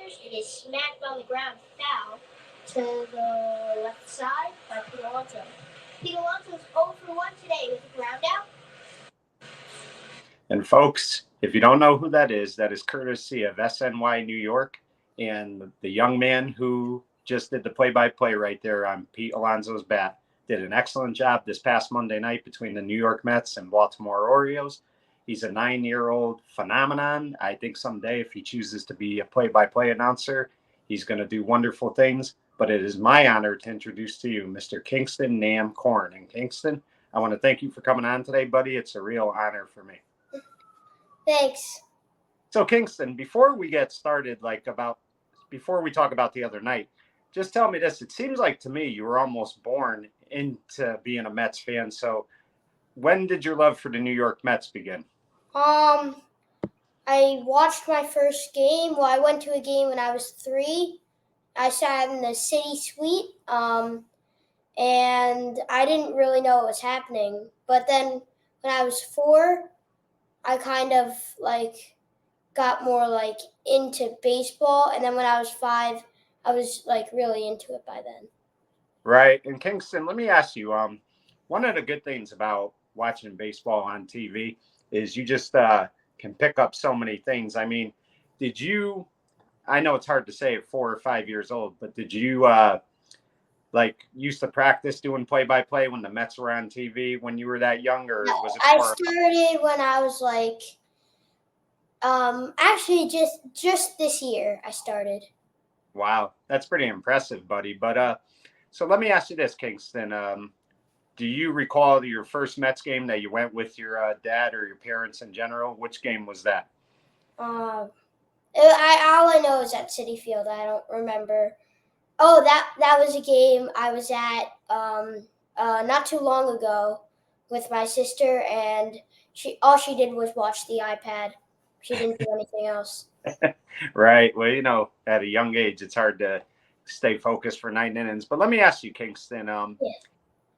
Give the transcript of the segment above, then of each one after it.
Tigers. It is smacked on the ground, foul to the left side by Pete Alonso. Pete Alonso's 0 for 1 today with the ground out. And folks, if you don't know who that is courtesy of SNY New York, and the young man who just did the play-by-play right there on Pete Alonso's bat did an excellent job this past Monday night between the New York Mets and Baltimore Orioles. He's a 9-year-old phenomenon. I think someday if he chooses to be a play-by-play announcer, he's going to do wonderful things. But it is my honor to introduce to you Mr. Kingston Nahm Korn. And Kingston, I want to thank you for coming on today, buddy. It's a real honor for me. Thanks. So Kingston, before we get started, before we talk about the other night, just tell me this. It seems like to me you were almost born into being a Mets fan. So when did your love for the New York Mets begin? I watched my first game. Well, I went to a game when I was 3. I sat in the city suite, and I didn't really know what was happening. But then when I was 4, I kind of got more into baseball. And then when I was 5, I was really into it by then. Right. And Kingston, let me ask you, one of the good things about watching baseball on TV is you just can pick up so many things. I mean, I know it's hard to say at 4 or 5 years old, but did you used to practice doing play-by-play when the Mets were on TV when you were that young, or was it I started when I was actually just this year I started. Wow, that's pretty impressive, buddy. But so let me ask you this, Kingston. Do you recall your first Mets game that you went with your dad or your parents in general? Which game was that? All I know is at Citi Field. I don't remember. Oh, that was a game I was at not too long ago with my sister, and all she did was watch the iPad. She didn't do anything else. Right. Well, at a young age, it's hard to stay focused for 9 innings. But let me ask you, Kingston,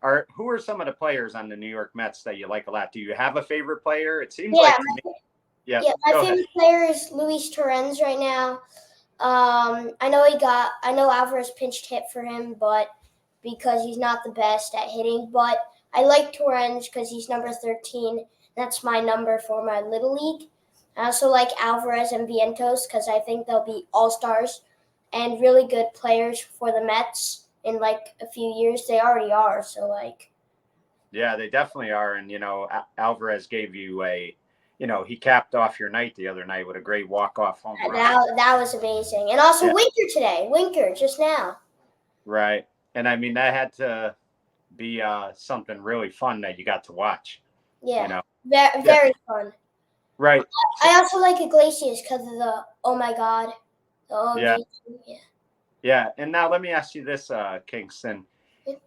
who are some of the players on the New York Mets that you like a lot? Do you have a favorite player? It seems like to me. Yeah, my favorite player is Luis Torrens right now. I know Alvarez pinched hit for him, but because he's not the best at hitting. But I like Torrens because he's number 13. That's my number for my Little League. I also like Alvarez and Vientos because I think they'll be all-stars and really good players for the Mets in a few years. They already are. So Yeah, they definitely are. And, Alvarez gave you he capped off your night the other night with a great walk-off home run. That was amazing. And also Winker today. Winker just now. Right. And I mean, that had to be something really fun that you got to watch. Yeah. Very fun. Right. I also like Iglesias because of the oh my god. Yeah. Yeah. And now let me ask you this, Kingston.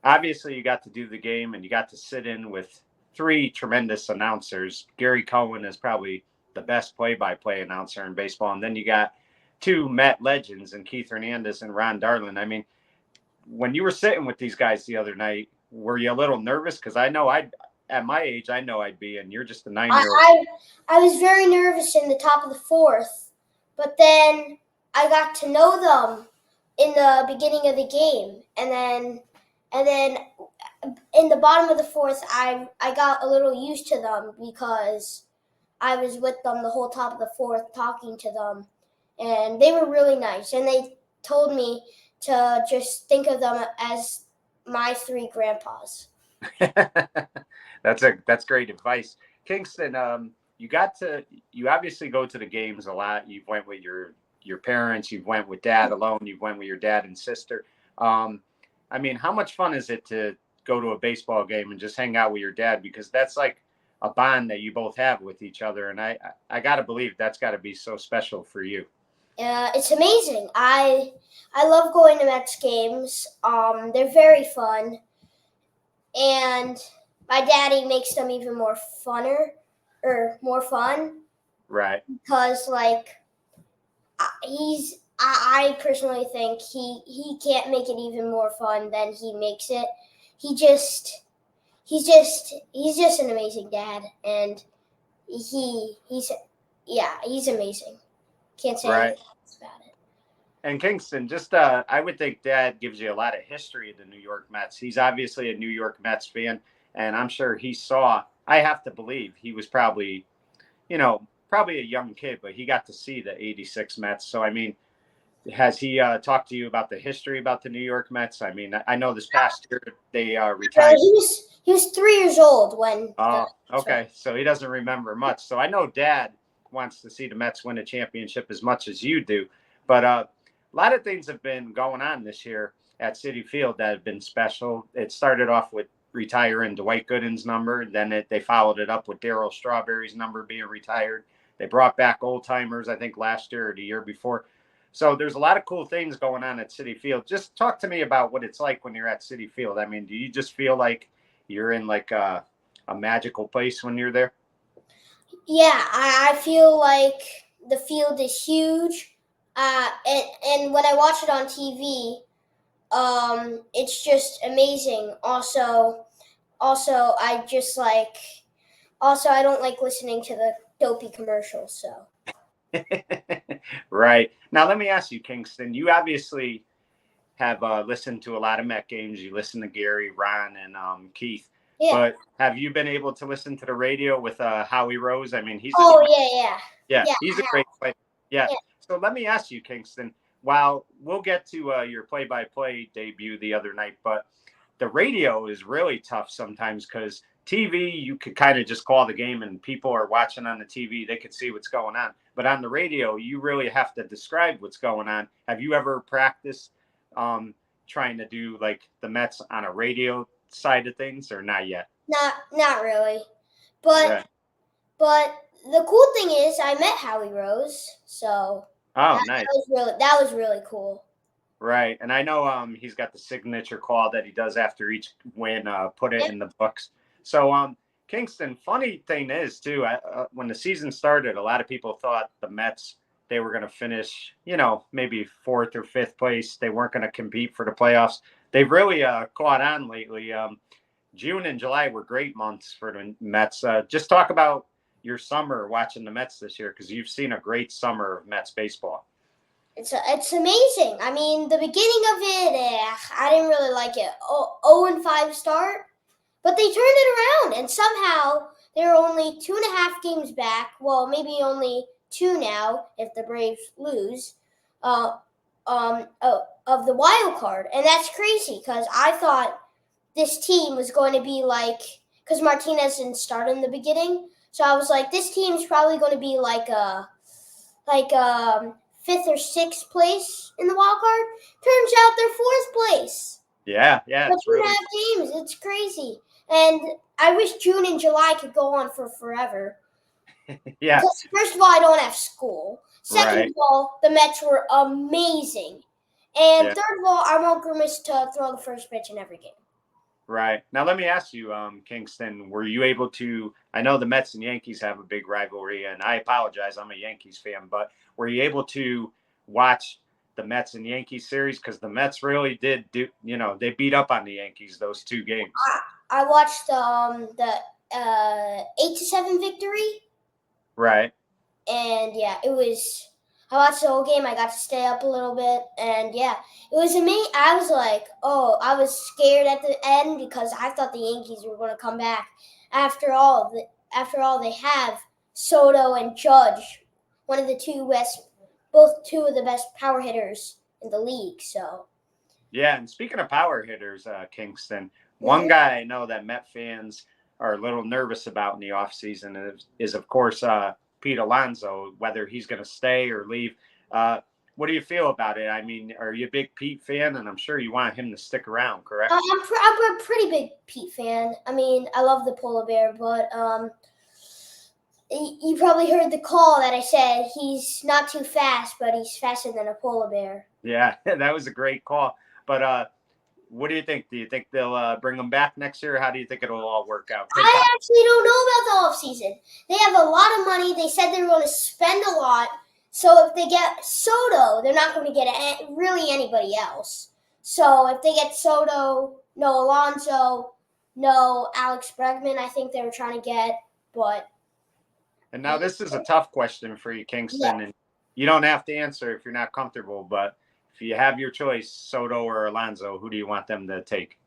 Obviously, you got to do the game and you got to sit in with 3 tremendous announcers. Gary Cohen is probably the best play-by-play announcer in baseball. And then you got 2 Met legends in Keith Hernandez and Ron Darling. I mean, when you were sitting with these guys the other night, were you a little nervous? Because I know at my age, I know I'd be, and you're just a 9-year-old. I was very nervous in the top of the 4th, but then I got to know them in the beginning of the game, and then in the bottom of the 4th, I got a little used to them because I was with them the whole top of the 4th talking to them, and they were really nice, and they told me to just think of them as my 3 grandpas. That's great advice. Kingston, you obviously go to the games a lot. You went with your parents, you went with dad alone, you went with your dad and sister. I mean, how much fun is it to go to a baseball game and just hang out with your dad? Because that's like a bond that you both have with each other. And I got to believe that's got to be so special for you. It's amazing. I love going to Mets games. They're very fun. And my daddy makes them even more fun. Right. Because I personally think he can't make it even more fun than he makes it. He's just an amazing dad, and he's amazing. Can't say anything else about it. And Kingston, just I would think Dad gives you a lot of history of the New York Mets. He's obviously a New York Mets fan, and I'm sure he saw. I have to believe he was probably, probably a young kid, but he got to see the '86 Mets. So I mean, has he talked to you about the history about the New York Mets? I mean, I know this past year they Really, retired. he was 3 years old when the Oh, okay. So he doesn't remember much. So I know Dad wants to see the Mets win a championship as much as you do. But a lot of things have been going on this year at Citi Field that have been special. It started off with retiring Dwight Gooden's number. Then they followed it up with Darryl Strawberry's number being retired. They brought back old timers, I think, last year or the year before. So there's a lot of cool things going on at Citi Field. Just talk to me about what it's like when you're at Citi Field. I mean, do you just feel like you're in like a magical place when you're there? Yeah, I feel like the field is huge, and when I watch it on TV, it's just amazing. Also, I just like. Also, I don't like listening to the dopey commercials. So Right. Now, let me ask you, Kingston, you obviously have listened to a lot of Met games. You listen to Gary, Ron, and Keith. yeah. But have you been able to listen to the radio with Howie Rose? I mean, Oh yeah. yeah, Yeah. he's a great player. Yeah. Yeah. So let me ask you, Kingston. While we'll get to your play-by-play debut the other night, but the radio is really tough sometimes because TV, you could kind of just call the game and people are watching on the TV. They could see what's going on. But on the radio, you really have to describe what's going on. Have you ever practiced trying to do like the Mets on a radio side of things or not yet? Not really, but Right. but the cool thing is I met Howie Rose, so Oh, that, nice. that was really cool. Right. And I know he's got the signature call that he does after each win, put it Yeah. in the books. So Kingston, funny thing is too, when the season started, a lot of people thought the Mets they were going to finish, maybe fourth or fifth place. They weren't going to compete for the playoffs. They've really caught on lately. June and July were great months for the Mets. Just talk about your summer watching the Mets this year because you've seen a great summer of Mets baseball. It's amazing. I mean, the beginning of it, I didn't really like it. 0-5 start, but they turned it around, and somehow they're only 2.5 games back. Well, maybe only 2 now if the Braves lose. Of the wild card, and that's crazy because I thought this team was going to be like because Martinez didn't start in the beginning, so I was like, this team's probably going to be like fifth or sixth place in the wild card. Turns out they're fourth place. Yeah, But it's really 2.5 games. It's crazy. And I wish June and July could go on for forever. yeah. Because first of all, I don't have school. Second Right. of all, the Mets were amazing. And Yeah. third of all, I want Grimace to throw the first pitch in every game. Right. Now let me ask you, Kingston, were you able to I know the Mets and Yankees have a big rivalry, and I apologize, I'm a Yankees fan, but were you able to watch the Mets and Yankees series? Because the Mets really did they beat up on the Yankees those two games. I watched the 8-7 victory. Right. And yeah, it was. I watched the whole game. I got to stay up a little bit, and yeah, it was amazing. I was like, oh, I was scared at the end because I thought the Yankees were going to come back. After all, they have Soto and Judge, one of the both two of the best power hitters in the league. So Yeah, and speaking of power hitters, Kingston, one guy I know that Met fans are a little nervous about in the offseason is of course, Pete Alonso, whether he's going to stay or leave. What do you feel about it? I mean, are you a big Pete fan? And I'm sure you want him to stick around, correct? I'm a pretty big Pete fan. I mean, I love the polar bear, but you probably heard the call that I said he's not too fast, but he's faster than a polar bear. Yeah, that was a great call. But what do you think? Do you think they'll bring him back next year? Or how do you think it'll all work out? I actually don't know about the offseason. They have a lot of money. They said they were going to spend a lot. So if they get Soto, they're not going to get really anybody else. So if they get Soto, no Alonso, no Alex Bregman, I think they were trying to get. But And now this is a tough question for you, Kingston, and you don't have to answer if you're not comfortable. But if you have your choice, Soto or Alonso, who do you want them to take?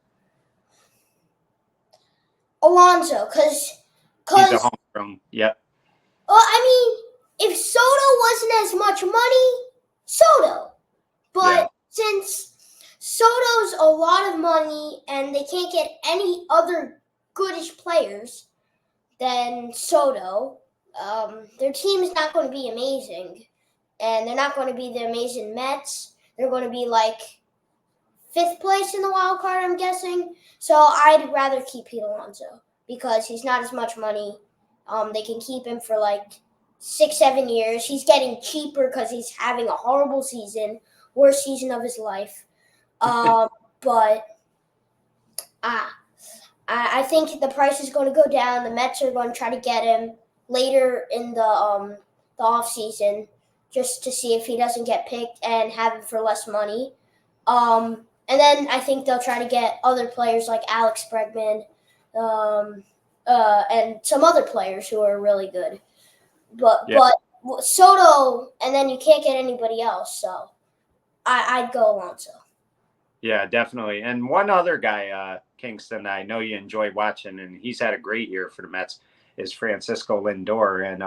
Alonso, because He's a homegrown. Yep. well, I mean, if Soto wasn't as much money, Soto. But since Soto's a lot of money and they can't get any other goodish players than Soto, their team's not going to be amazing. And they're not going to be the amazing Mets. They're going to be like 5th place in the wild card, I'm guessing. So I'd rather keep Pete Alonso because he's not as much money. They can keep him for like 6-7 years. He's getting cheaper because he's having a horrible season, worst season of his life. But I think the price is going to go down. The Mets are going to try to get him later in the off season just to see if he doesn't get picked and have him for less money. And then I think they'll try to get other players like Alex Bregman and some other players who are really good. But Soto, and then you can't get anybody else. So I'd go Alonso. Yeah, definitely. And one other guy, Kingston, I know you enjoy watching, and he's had a great year for the Mets, is Francisco Lindor. And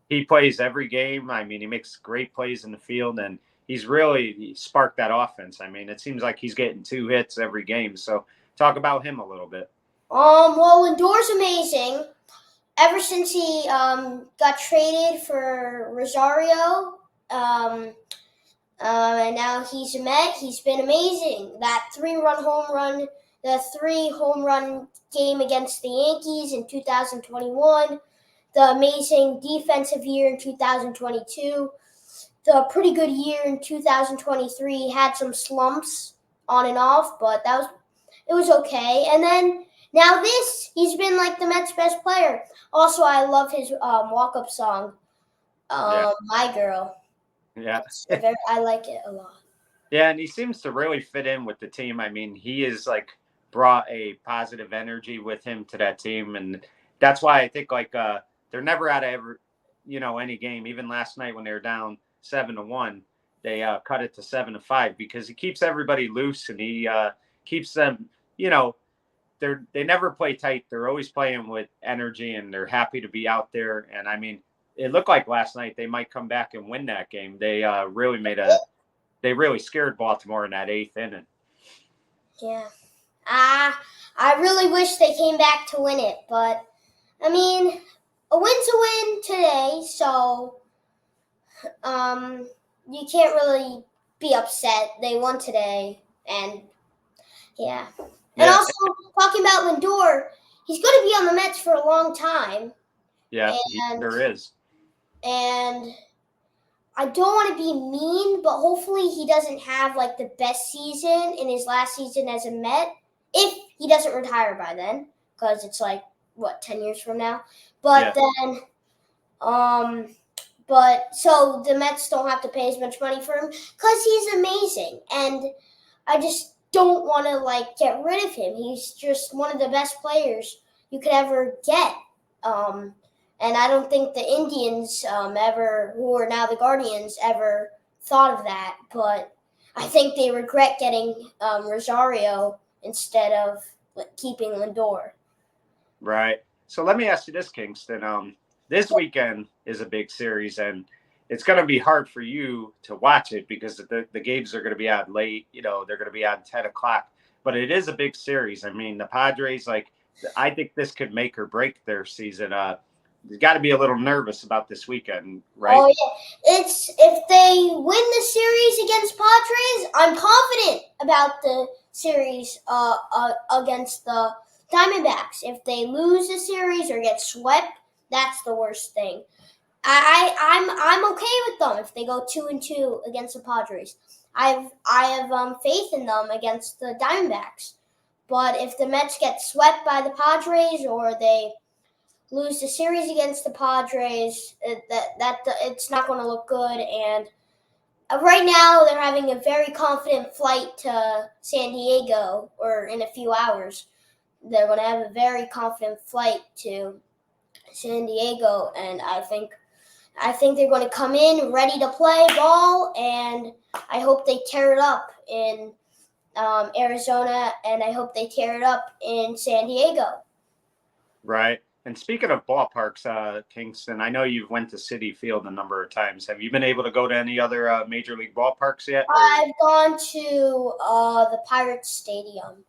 he plays every game. I mean, he makes great plays in the field, and he's really sparked that offense. I mean, it seems like he's getting 2 hits every game. So talk about him a little bit. Well, Lindor's amazing. Ever since he got traded for Rosario, and now he's a Met, he's been amazing. That 3-run home run, the 3-home run game against the Yankees in 2021, the amazing defensive year in 2022, the pretty good year in 2023. He had some slumps on and off, but it was okay. And then now he's been like the Mets' best player. Also, I love his walk-up song, My Girl. Yeah. I like it a lot. Yeah, and he seems to really fit in with the team. I mean, he is like brought a positive energy with him to that team, and that's why I think like they're never out of any game. Even last night when they were down 7-1, they cut it to 7-5 because he keeps everybody loose and he keeps them. They never play tight. They're always playing with energy and they're happy to be out there. And I mean, it looked like last night they might come back and win that game. They really scared Baltimore in that 8th inning. Yeah. I really wish they came back to win it, but I mean, a win's a win today, so you can't really be upset. They won today, and yeah. And also, talking about Lindor, he's going to be on the Mets for a long time. Yeah, there is. And I don't want to be mean, but hopefully he doesn't have like the best season in his last season as a Met, if he doesn't retire by then, because it's like, 10 years from now? But then, so the Mets don't have to pay as much money for him because he's amazing. And I just don't want to get rid of him. He's just one of the best players you could ever get. And I don't think the Indians ever, who are now the Guardians, ever thought of that. But I think they regret getting Rosario instead of keeping Lindor. Right. So let me ask you this, Kingston. This weekend is a big series, and it's going to be hard for you to watch it because the games are going to be on late. They're going to be on 10 o'clock. But it is a big series. I mean, the Padres, I think this could make or break their season. You got to be a little nervous about this weekend, right? Oh, yeah. If they win the series against Padres, I'm confident about the series against the Diamondbacks. If they lose the series or get swept, that's the worst thing. I'm okay with them if they go 2-2 against the Padres. I have faith in them against the Diamondbacks. But if the Mets get swept by the Padres or they lose the series against the Padres, it's not going to look good. And right now they're having a very confident flight to San Diego, or in a few hours. They're going to have a very confident flight to San Diego, and I think I think they're going to come in ready to play ball, and I hope they tear it up in Arizona, and I hope they tear it up in San Diego. Right. And speaking of ballparks, Kingston, I know you've went to Citi Field a number of times. Have you been able to go to any other major league ballparks yet? I've gone to the Pirates Stadium.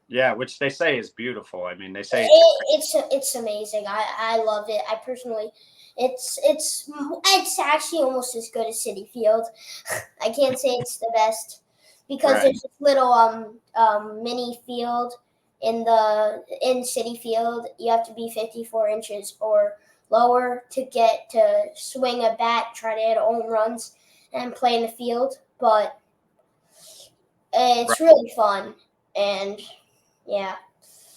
Yeah, which they say is beautiful. I mean, they say it's amazing. I love it. I personally, it's actually almost as good as Citi Field. I can't say it's the best because right. there's this little mini field in Citi Field. You have to be 54 inches or lower to get to swing a bat, try to hit home runs, and play in the field. But it's really fun, and yeah.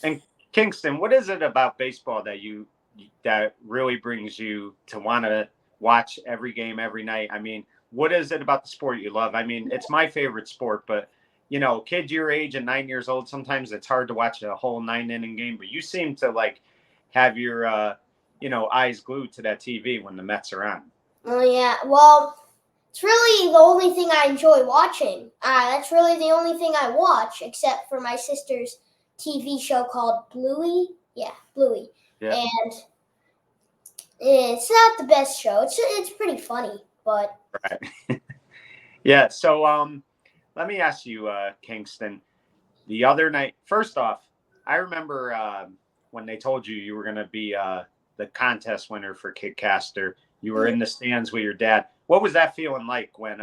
And Kingston, what is it about baseball that really brings you to want to watch every game every night? I mean, what is it about the sport you love? I mean, it's my favorite sport, but kids your age and 9 years old, sometimes it's hard to watch a whole 9 inning game. But you seem to have your eyes glued to that TV when the Mets are on. Oh yeah, well, it's really the only thing I enjoy watching. That's really the only thing I watch, except for my sister's TV show called Bluey. Yeah, Bluey. Yeah. And it's not the best show. It's pretty funny, but right. Yeah. So let me ask you, Kingston. The other night, first off, I remember when they told you were going to be the contest winner for Kidcaster. You were in the stands with your dad. What was that feeling like when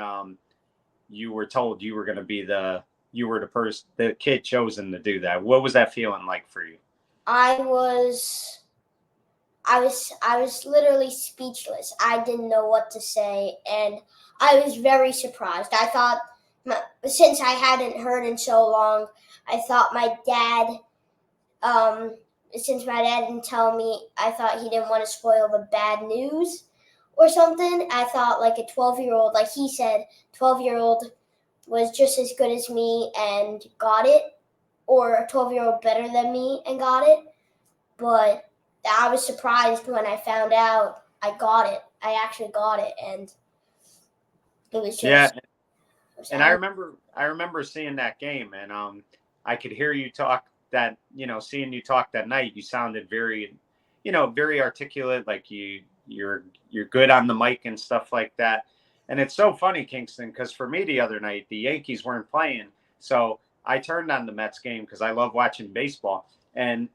you were told you were going to be the kid chosen to do that? What was that feeling like for you? I was literally speechless. I didn't know what to say, and I was very surprised. I thought, since I hadn't heard in so long, I thought my dad, since my dad didn't tell me, I thought he didn't want to spoil the bad news or something. I thought like a 12-year-old, like he said, 12-year-old was just as good as me and got it, or a 12-year-old better than me and got it. But I was surprised when I found out I got it. I actually got it, and it was just yeah. And I remember seeing that game, and I could hear you talk seeing you talk that night. You sounded very, very articulate, like you're good on the mic and stuff like that. And it's so funny, Kingston, because for me the other night the Yankees weren't playing, so I turned on the Mets game because I love watching baseball, and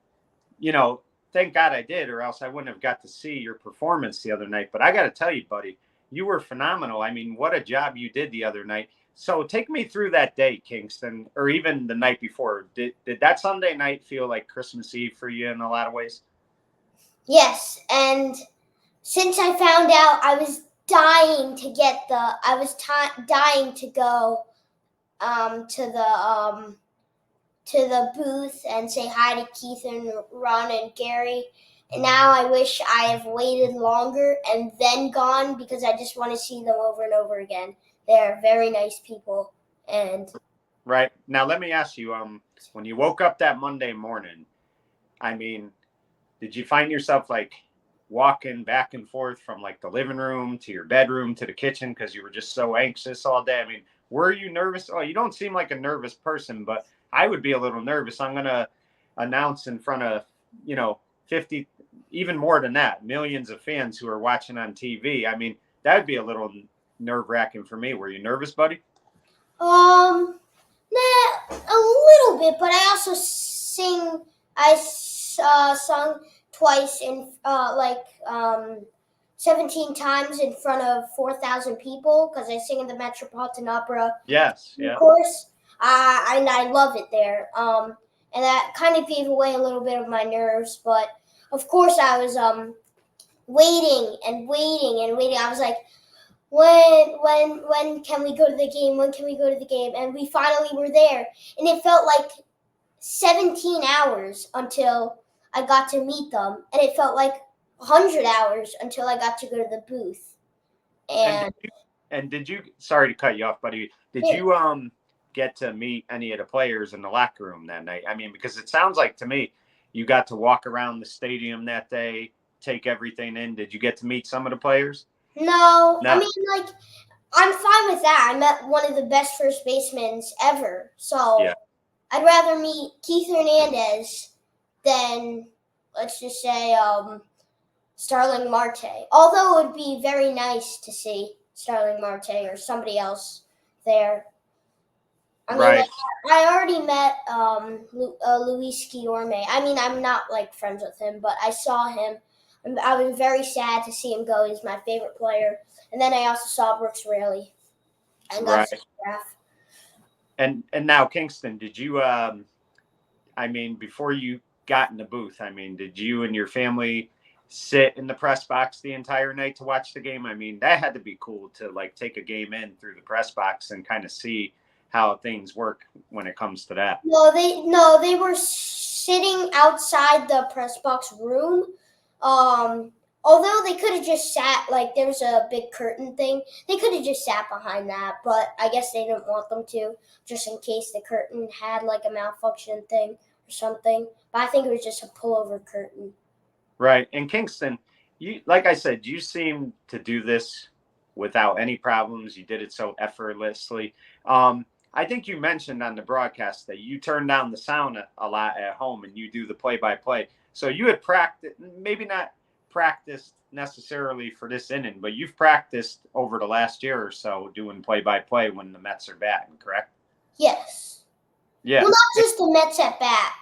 thank God I did, or else I wouldn't have got to see your performance the other night. But I got to tell you, buddy, you were phenomenal. I mean, what a job you did the other night. So take me through that day, Kingston, or even the night before. Did that Sunday night feel like Christmas Eve for you in a lot of ways? Yes, and since I found out, I was dying to dying to go to the booth and say hi to Keith and Ron and Gary. And now I wish I have waited longer and then gone, because I just want to see them over and over again. They're very nice people. And right now, let me ask you: when you woke up that Monday morning, I mean, did you find yourself walking back and forth from the living room to your bedroom to the kitchen because you were just so anxious all day? I mean, were you nervous? Oh, you don't seem like a nervous person, but I would be a little nervous. I'm going to announce in front of, 50, even more than that, millions of fans who are watching on TV. I mean, that would be a little nerve-wracking for me. Were you nervous, buddy? Nah, a little bit, but I also sung twice in 17 times in front of 4,000 people, because I sing in the Metropolitan Opera. Yes, yeah. Of course, and I love it there. And that kind of gave away a little bit of my nerves, but of course I was waiting and waiting and waiting. I was like, when can we go to the game? When can we go to the game? And we finally were there, and it felt like 17 hours until I got to meet them, and it felt like 100 hours until I got to go to the booth. And did you? Sorry to cut you off, buddy. Did you get to meet any of the players in the locker room that night? I mean, because it sounds like to me you got to walk around the stadium that day, take everything in. Did you get to meet some of the players? No, I No. mean, like, I'm fine with that. I met one of the best first basemen ever. So Yeah. I'd rather meet Keith Hernandez than, let's just say, Starling Marte. Although it would be very nice to see Starling Marte or somebody else there. I mean, like, Right. I already met Luis Guillorme. I mean, I'm not like friends with him, but I saw him. I was very sad to see him go. He's my favorite player. And then I also saw Brooks Raley and got Right. his autograph. And now, Kingston, did you? I mean, before you got in the booth, I mean, did you and your family sit in the press box the entire night to watch the game? I mean, that had to be cool to like take a game in through the press box and kind of see how things work when it comes to that. No, they were sitting outside the press box room. Although they could have just sat, like, there's a big curtain thing. They could have just sat behind that, but I guess they didn't want them to, just in case the curtain had like a malfunction thing or something. But I think it was just a pullover curtain. Right. And Kingston, you like I said, you seem to do this without any problems. You did it so effortlessly. I think you mentioned on the broadcast that you turn down the sound a lot at home and you do the play-by-play. So you had practiced, maybe not practiced necessarily for this inning, but you've practiced over the last year or so doing play-by-play when the Mets are batting, correct? Yes. Yeah. Well, not just the Mets at bat.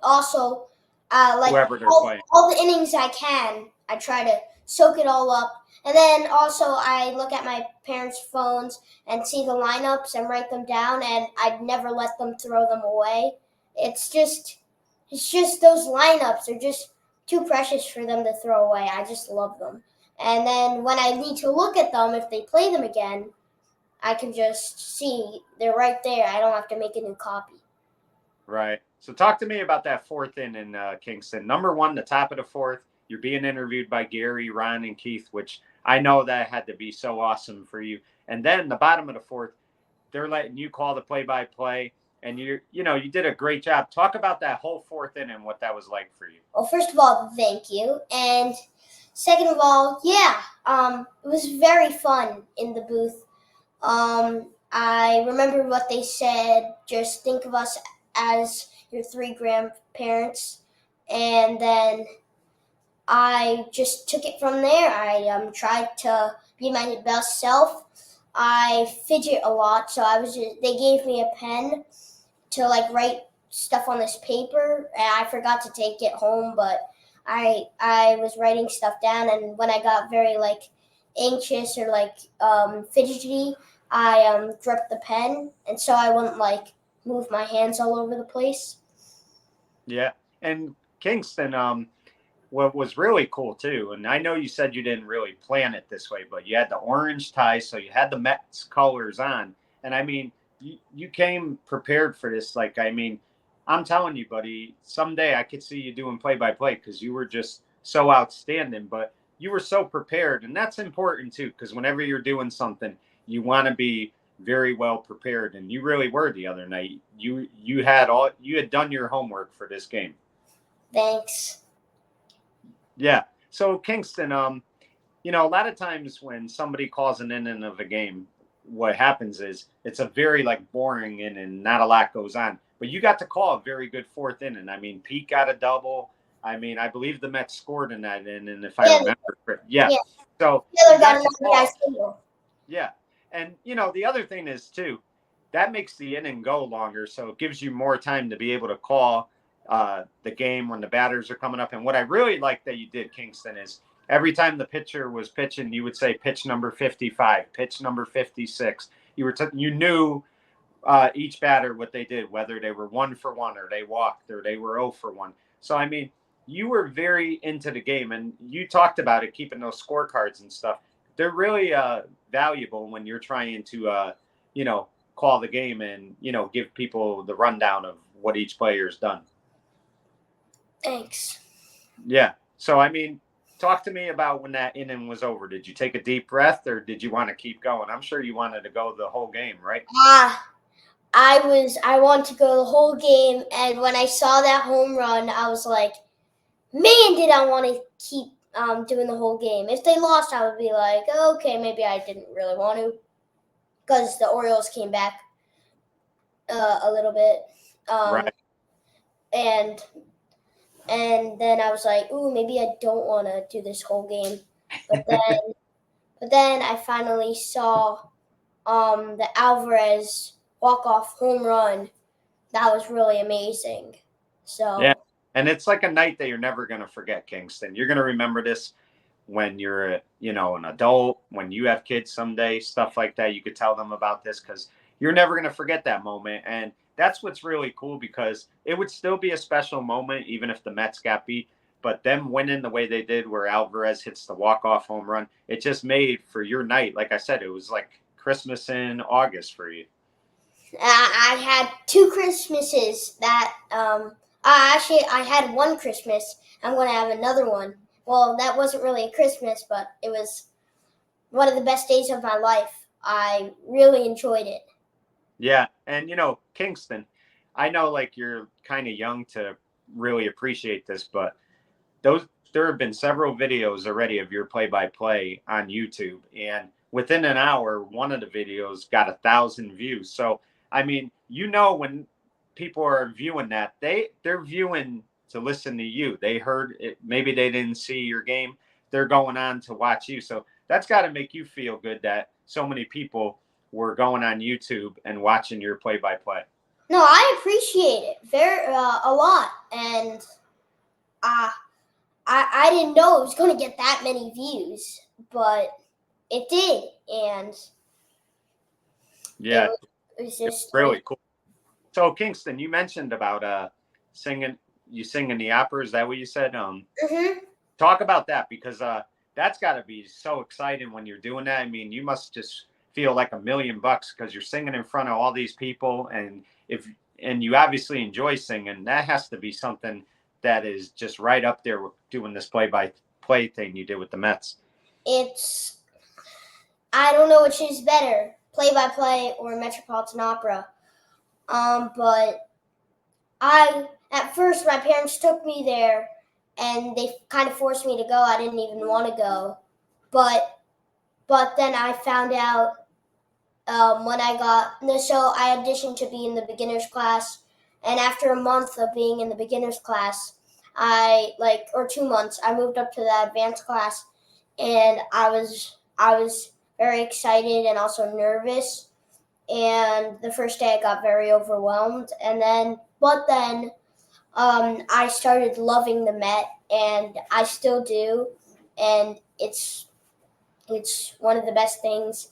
Also, like Whoever they're all, playing. all the innings I can, I try to soak it all up. And then also, I look at my parents' phones and see the lineups and write them down. And I'd never let them throw them away. It's just those lineups are just too precious for them to throw away. I just love them. And then when I need to look at them, if they play them again, I can just see they're right there. I don't have to make a new copy. Right. So talk to me about that fourth inning, Kingston. Number one, the top of the fourth. You're being interviewed by Gary, Ron, and Keith, which I know that had to be so awesome for you. And then the bottom of the fourth, they're letting you call the play-by-play, and you did a great job. Talk about that whole fourth inning, what that was like for you. Well, first of all, thank you. And second of all, yeah, it was very fun in the booth. I remember what they said. Just think of us as your three grandparents. And then I just took it from there. I tried to be my best self. I fidget a lot, so they gave me a pen to like write stuff on this paper, and I forgot to take it home, but I was writing stuff down, and when I got very like anxious or like fidgety, I gripped the pen, and so I wouldn't like move my hands all over the place. Yeah. And Kingston, what was really cool too, and I know you said you didn't really plan it this way, but you had the orange tie, so you had the Mets colors on. And I mean, you came prepared for this. Like, I mean, I'm telling you, buddy, someday I could see you doing play by play because you were just so outstanding, but you were so prepared. And that's important too, because whenever you're doing something, you want to be very well prepared. And you really were the other night. You had done your homework for this game. Thanks. Yeah. So Kingston, a lot of times when somebody calls an inning of a game, what happens is it's a very like boring inning, not a lot goes on. But you got to call a very good fourth inning. I mean, Pete got a double. I mean, I believe the Mets scored in that inning, if I Yeah, remember correct. Yeah. yeah. So Taylor you got got an to RBI call. single. Yeah. And the other thing is too, that makes the inning go longer. So it gives you more time to be able to call the game when the batters are coming up. And what I really like that you did, Kingston, is every time the pitcher was pitching, you would say pitch number 55, pitch number 56. You knew each batter what they did, whether they were 1 for 1 or they walked or they were 0 for 1. So I mean, you were very into the game, and you talked about it, keeping those scorecards and stuff. They're really valuable when you're trying to call the game and give people the rundown of what each player's done. Thanks. Yeah. So I mean, talk to me about when that inning was over. Did you take a deep breath or did you want to keep going? I'm sure you wanted to go the whole game, right? I wanted to go the whole game, and when I saw that home run, I was like, man, did I want to keep doing the whole game. If they lost, I would be like, okay, maybe I didn't really want to, because the Orioles came back a little bit, Right. and then I was like, ooh, maybe I don't want to do this whole game. But then I finally saw the Alvarez walk-off home run. That was really amazing. Yeah. So And it's like a night that you're never going to forget, Kingston. You're going to remember this when you're, an adult, when you have kids someday, stuff like that. You could tell them about this because you're never going to forget that moment. And that's what's really cool, because it would still be a special moment, even if the Mets got beat. But them winning the way they did, where Alvarez hits the walk-off home run, it just made for your night. Like I said, it was like Christmas in August for you. I had 2 Christmases that actually I had one Christmas. I'm going to have another one. Well, that wasn't really a Christmas, but it was one of the best days of my life. I really enjoyed it. Yeah. And, Kingston, I know like you're kind of young to really appreciate this, but there have been several videos already of your play-by-play on YouTube, and within an hour, one of the videos got 1,000 views. So, I mean, when people are viewing that, they're viewing to listen to you. They heard it, maybe they didn't see your game. They're going on to watch you. So that's got to make you feel good that so many people were going on YouTube and watching your play-by-play. No, I appreciate it very a lot, and I didn't know it was going to get that many views, but it did, and Yeah, it was it's just really great. cool. So Kingston, you mentioned about singing. You sing in the opera. Is that what you said? Mm-hmm. Talk about that, because that's got to be so exciting when you're doing that. I mean, you must just feel like $1,000,000 because you're singing in front of all these people, and you obviously enjoy singing. That has to be something that is just right up there with doing this play-by-play thing you did with the Mets. I don't know which is better, play-by-play or Metropolitan Opera. But at first, my parents took me there, and they kind of forced me to go. I didn't even want to go, but then I found out when so I auditioned to be in the beginners class, and after a month of being in the beginners class, or 2 months, I moved up to the advanced class, and I was very excited and also nervous. And the first day I got very overwhelmed, but then I started loving the Met, and I still do, and it's one of the best things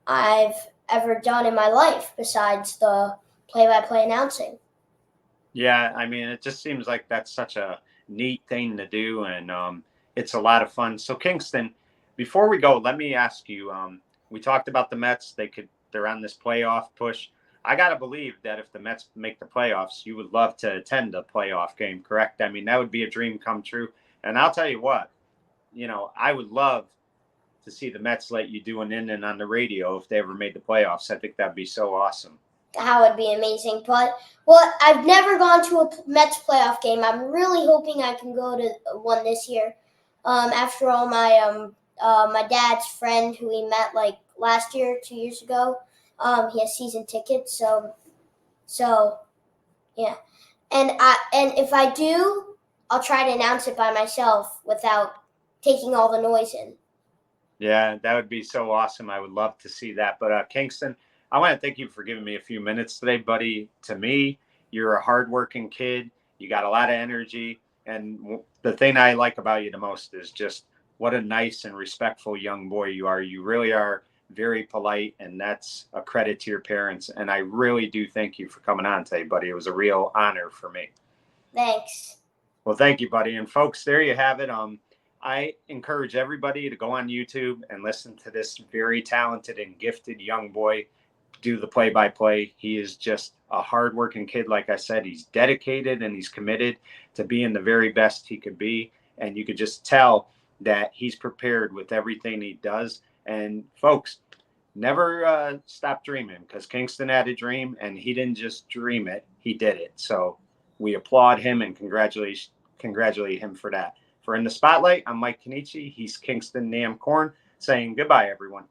I've ever done in my life besides the play-by-play announcing. Yeah, I mean, it just seems like that's such a neat thing to do, and it's a lot of fun. So, Kingston, before we go, let me ask you. We talked about the Mets; they're on this playoff push. I gotta believe that if the Mets make the playoffs, you would love to attend a playoff game, correct? I mean, that would be a dream come true. And I'll tell you what, I would love to see the Mets let you do an inning on the radio if they ever made the playoffs. I think that'd be so awesome. That would be amazing. But I've never gone to a Mets playoff game. I'm really hoping I can go to one this year. After all, my dad's friend who we met like last year, 2 years ago, he has season tickets. So yeah. And if I do, I'll try to announce it by myself without taking all the noise in. Yeah, that would be so awesome. I would love to see that. But Kingston, I want to thank you for giving me a few minutes today, buddy. To me, you're a hardworking kid. You got a lot of energy, and the thing I like about you the most is just what a nice and respectful young boy you are. You really are very polite, and that's a credit to your parents. And I really do thank you for coming on today, buddy. It was a real honor for me. Thanks. Well, thank you, buddy. And folks, there you have it. I encourage everybody to go on YouTube and listen to this very talented and gifted young boy do the play-by-play. He is just a hardworking kid. Like I said, he's dedicated and he's committed to being the very best he could be. And you could just tell that he's prepared with everything he does. And folks, never stop dreaming, because Kingston had a dream and he didn't just dream it, he did it. So we applaud him and congratulate him for that. For In the Spotlight, I'm Mike Kenichi. He's Kingston Nahm Korn saying goodbye, everyone.